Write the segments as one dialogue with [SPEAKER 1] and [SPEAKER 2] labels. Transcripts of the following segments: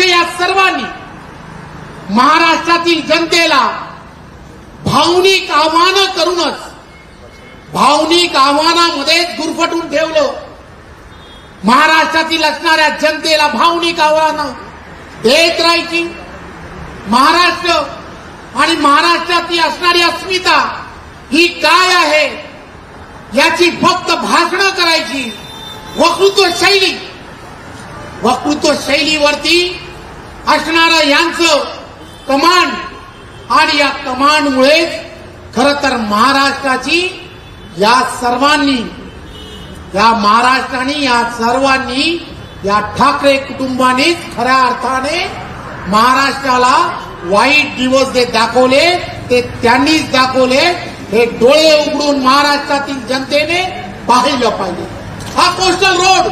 [SPEAKER 1] असे या सर्वांनी महाराष्ट्रातील जनतेला भावनिक आव्हानं करूनच भावनिक आव्हानामध्येच गुरफटून ठेवलं। महाराष्ट्रातील असणाऱ्या जनतेला भावनिक आव्हानं देत राहायची। महाराष्ट्र आणि महाराष्ट्राची असणारी अस्मिता ही काय आहे याची फक्त भाषणं करायची। वक्तृत्व शैलीवरती असणारं यांचं कमांड आणि या कमांडमुळेच खरं तर महाराष्ट्राची या सर्वांनी या महाराष्ट्राने या सर्वांनी या ठाकरे कुटुंबानेच खऱ्या अर्थाने महाराष्ट्राला वाईट दिवस जे दाखवले ते त्यांनीच दाखवले। हे डोळे उघडून महाराष्ट्रातील जनतेने पाहिलं पाहिजे। हा कोस्टल रोड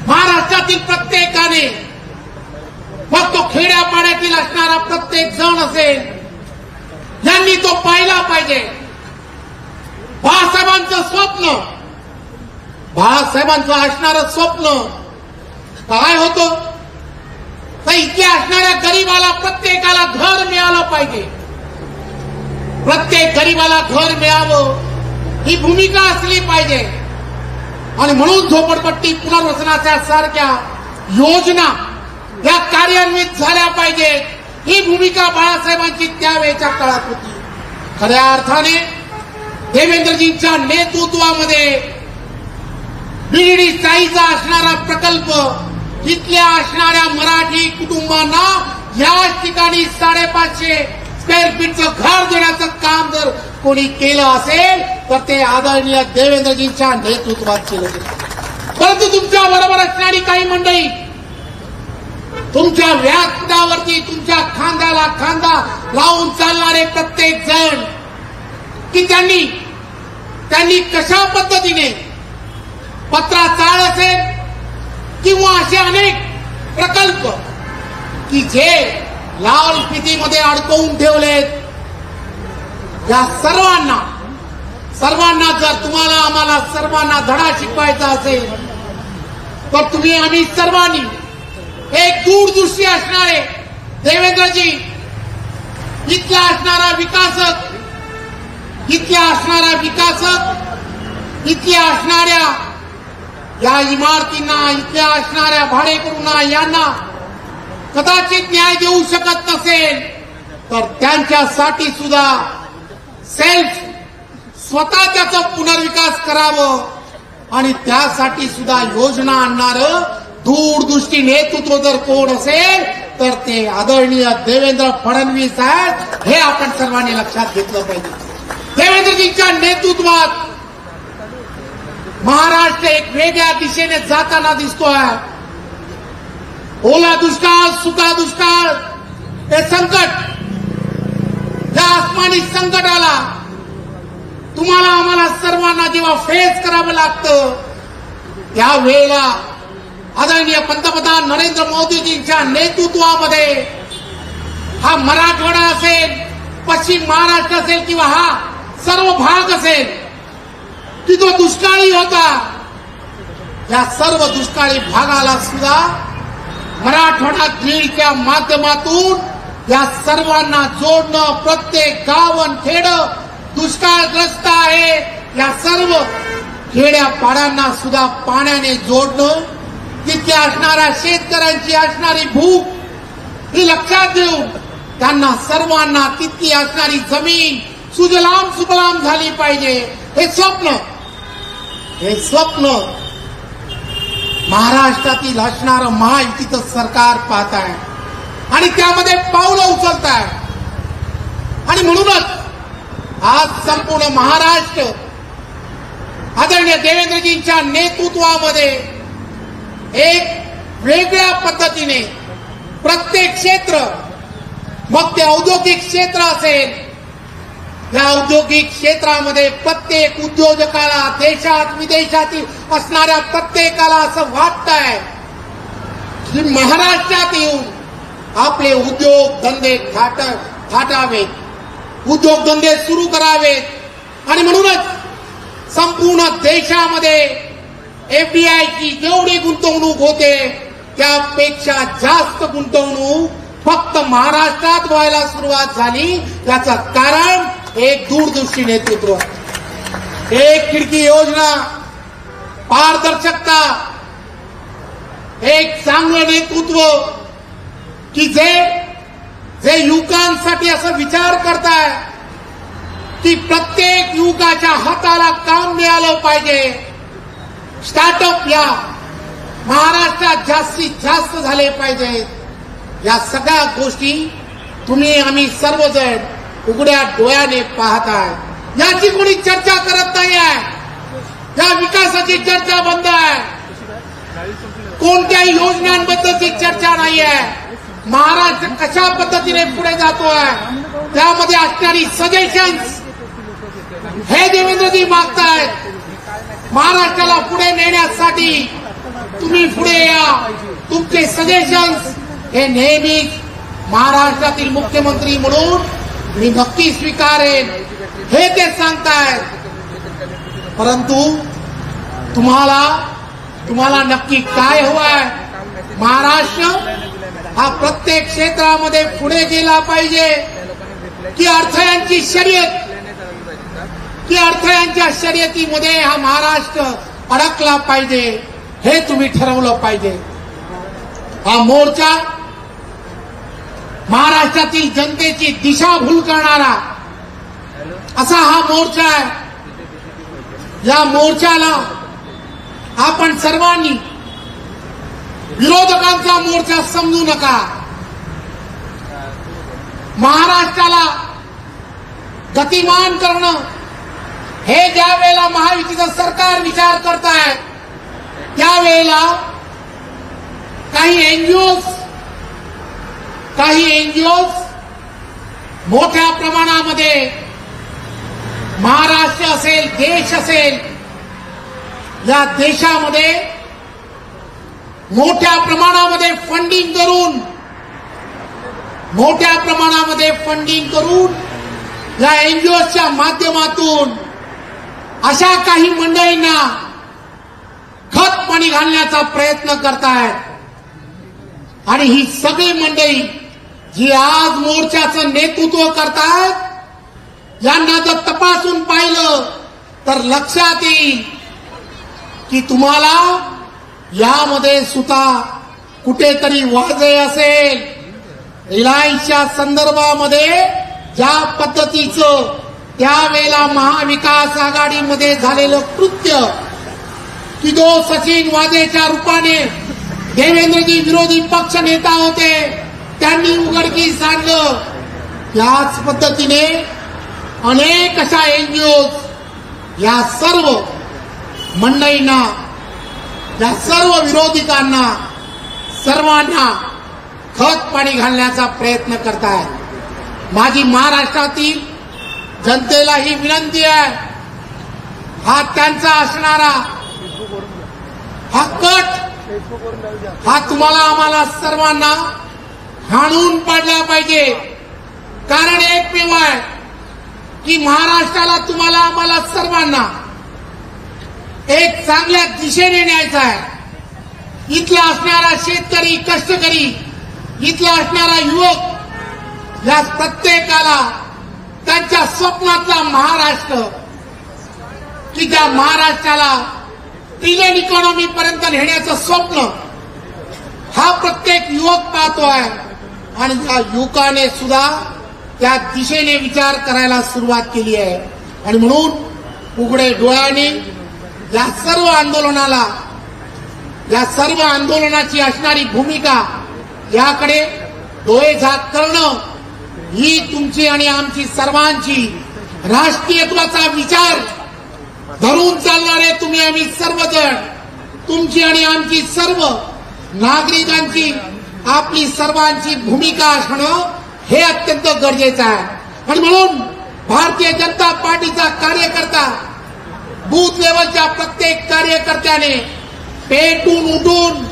[SPEAKER 1] महाराष्ट्रातील प्रत्येकाने फक्त खेड्यापाड्यातील असणारा प्रत्येक जण असेल यांनी तो पाहिला पाहिजे। बाळासाहेबांचं स्वप्न बाळासाहेबांचं असणारं स्वप्न काय होतं तर इथे असणाऱ्या गरीबाला प्रत्येकाला घर मिळालं पाहिजे। प्रत्येक गरीबाला घर मिळावं ही भूमिका असली पाहिजे आणि म्हणून झोपडपट्टी पुनर्वसनाच्या सारख्या योजना या कार्यान्वित झाल्या पाहिजेत। ही भूमिका बाळासाहेबांची त्यावेळेच्या काळात होती। खऱ्या अर्थाने देवेंद्रजींच्या नेतृत्वामध्ये बीडीडी साईचा असणारा प्रकल्प इथल्या असणाऱ्या मराठी कुटुंबांना याच ठिकाणी 550 स्क्वेअर फीटचं घर देण्याचं काम जर कोणी केलं असेल तर ते आदरणीय देवेंद्रजींच्या नेतृत्वात केलं गेलं। परंतु तुमच्या बरोबर असणारी काही मंडळी तुमच्या व्यासपीठावरती तुमच्या खांद्याला खांदा लावून चालणारे प्रत्येक जण की त्यांनी कशा पद्धतीने पत्राचाळ असेल किंवा असे अनेक प्रकल्प की जे लाल फितीमध्ये अडकवून ठेवलेत या सर्वांना जर तुम्हाला आम्हाला सर्वांना धडा शिकवायचा असेल तर तुम्ही आम्ही सर्वांनी एक दूरदृष्टी असणारे देवेंद्रजी इथला असणारा विकासक इथल्या असणाऱ्या या इमारतींना इथल्या असणाऱ्या भाडेकरूंना यांना कदाचित न्याय देऊ शकत नसेल तर त्यांच्यासाठी सुद्धा स्वतः त्याचा पुनर्विकास करावं आणि त्यासाठी सुद्धा योजना आणणारं दूरदृष्टी नेतृत्व जर कोण असेल तर ते आदरणीय देवेंद्र फडणवीस आहेत। हे आपण सर्वांनी लक्षात घेतलं पाहिजे। देवेंद्रजींच्या नेतृत्वात महाराष्ट्र एक वेगळ्या दिशेने जाताना दिसतोय। ओला दुष्काळ सुका दुष्काळ हे संकट या आसमानी संकटाला तुम्हाला आम्हाला सर्वांना जेव्हा फेस करावं लागतं त्यावेळेला आदरणीय पंतप्रधान नरेंद्र मोदीजींच्या नेतृत्वामध्ये हा मराठवाडा असेल पश्चिम महाराष्ट्र असेल किंवा हा सर्व भाग असेल की जो दुष्काळी होता या सर्व दुष्काळी भागाला सुद्धा मराठवाडा ग्रीडच्या माध्यमातून या सर्वांना जोडणं प्रत्येक गाव आणि खेड दुष्काळग्रस्त आहे या सर्व खेड्यापाड्यांना सुद्धा पाण्याने जोडणं तिथे असणाऱ्या शेतकऱ्यांची असणारी भूक ही लक्षात घेऊन त्यांना सर्वांना तितकी असणारी जमीन सुजलाम सुफलाम झाली पाहिजे हे स्वप्न महाराष्ट्रातील असणारं महायुतीचं सरकार पाहत आहे आणि त्यामध्ये पावलं उचलत आहे आणि म्हणूनच आज संपूर्ण महाराष्ट्र आदरणीय देवेंद्रजींच्या नेतृत्वामध्ये एक वेगळ्या पद्धतीने प्रत्येक क्षेत्र मग ते औद्योगिक क्षेत्र असेल या औद्योगिक क्षेत्रामध्ये प्रत्येक उद्योजकाला देशात विदेशातील असणाऱ्या प्रत्येकाला असं वाटतंय की महाराष्ट्रात येऊन आपले उद्योग धंदे थाटावेत उद्योगधंदे सुरू करावेत आणि म्हणूनच संपूर्ण देशामध्ये एफडीआयची जेवढी गुंतवणूक होते त्यापेक्षा जास्त गुंतवणूक फक्त महाराष्ट्रात व्हायला सुरुवात झाली. याचं कारण एक दूरदृष्टी नेतृत्व, एक खिडकी योजना, पारदर्शकता, एक चांगलं नेतृत्व की जे युवकांसाठी असं विचार करताय की प्रत्येक युवकाच्या हाताला काम मिळालं पाहिजे. स्टार्टअप या महाराष्ट्रात जास्तीत जास्त झाले पाहिजे. या सगळ्या गोष्टी तुम्ही आम्ही सर्वजण उघड्या डोळ्याने पाहताय. याची कोणी चर्चा करत नाही आहे. या विकासाची चर्चा बंद आहे. कोणत्याही योजनांबद्दलची चर्चा नाही आहे. महाराष्ट्र कशा पद्धतीने पुढे जातोय त्यामध्ये असणारी सजेशन्स हे देवेंद्रजी मागतायत. महाराष्ट्राला पुढे नेण्यासाठी तुम्ही पुढे या. तुमचे सजेशन्स हे नेहमीच महाराष्ट्रातील मुख्यमंत्री म्हणून मी नक्की स्वीकारेन हे ते सांगतायत. परंतु तुम्हाला नक्की काय हवंय? महाराष्ट्र हा प्रत्येक क्षेत्रामध्ये पुढे गेला पाहिजे की अडथळ्यांची शर्यत, की अडथळ्यांच्या शर्यतीमध्ये हा महाराष्ट्र अडकला पाहिजे हे तुम्ही ठरवलं पाहिजे. हा मोर्चा महाराष्ट्रातील जनतेची दिशाभूल करणारा असा हा मोर्चा आहे. या मोर्चाला आपण सर्वांनी विरोधकांचा मोर्चा समजू नका. महाराष्ट्राला गतिमान करणं हे ज्या वेळेला महायुतीचं सरकार विचार करताय त्यावेळेला काही एनजीओज मोठ्या प्रमाणामध्ये महाराष्ट्र असेल, देश असेल, या देशामध्ये मोठ्या प्रमाणामध्ये फंडिंग करून या एनजीओच्या माध्यमातून अशा काही मंडळींना खत पाणी घालण्याचा प्रयत्न करतायत. आणि ही सगळी मंडळी जी आज मोर्चाचं नेतृत्व करतायत यांना जर तपासून पाहिलं तर लक्षात येईल की तुम्हाला यामध्ये सुद्धा कुठेतरी वाजे असेल. रिलायन्सच्या संदर्भामध्ये ज्या पद्धतीचं त्यावेळेला महाविकास आघाडीमध्ये झालेलं कृत्य की जो सचिन वाजेच्या रूपाने देवेंद्रजी विरोधी पक्ष नेता होते त्यांनी उघडकीस आणलं. याच पद्धतीने अनेक अशा एनजीओज या सर्व मंडळींना, या सर्व विरोधकांना, सर्वांना खत पाणी घालण्याचा प्रयत्न करतायत. माझी महाराष्ट्रातील जनतेला ही विनंती आहे, हा त्यांचा असणारा हा कट हा तुम्हाला आम्हाला सर्वांना हाणून पाडला पाहिजे. कारण एकमेव आहे की महाराष्ट्राला तुम्हाला आम्हाला सर्वांना एक चांगल्या दिशेने न्यायचा आहे. इथला असणारा शेतकरी, कष्टकरी, इथला असणारा युवक या प्रत्येकाला त्यांच्या स्वप्नातला महाराष्ट्र की ज्या महाराष्ट्राला ट्रिलियन इकॉनॉमी पर्यंत नेण्याचं स्वप्न हा प्रत्येक युवक पाहतोय. आणि त्या युवकाने सुद्धा त्या दिशेने विचार करायला सुरुवात केली आहे. आणि म्हणून उघडे डोळ्याने या सर्व आंदोलनाची असणारी भूमिका याकडे डोळे झाक करणं ही तुमची आणि आमची सर्वांची राष्ट्रीयत्वाचा विचार धरून चालणारे तुम्ही आम्ही सर्वजण, तुमची आणि आमची सर्व नागरिकांची, आपली सर्वांची भूमिका असणं हे अत्यंत गरजेचं आहे. आणि म्हणून भारतीय जनता पार्टीचा कार्यकर्ता, बूथ लेवलच्या प्रत्येक कार्यकर्त्याने पेटून उठून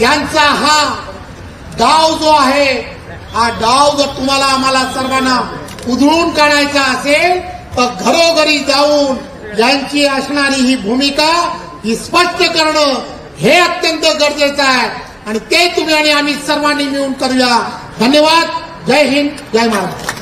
[SPEAKER 1] यांचा हा डाव जो आहे, हा डाव जर तुम्हाला आम्हाला सर्वांना उधळून काढायचा असेल तर घरोघरी जाऊन यांची असणारी ही भूमिका ही स्पष्ट करणं हे अत्यंत गरजेचं आहे. आणि ते तुम्ही आणि आम्ही सर्वांनी मिळून करूया. धन्यवाद. जय हिंद, जय महाराष्ट्र.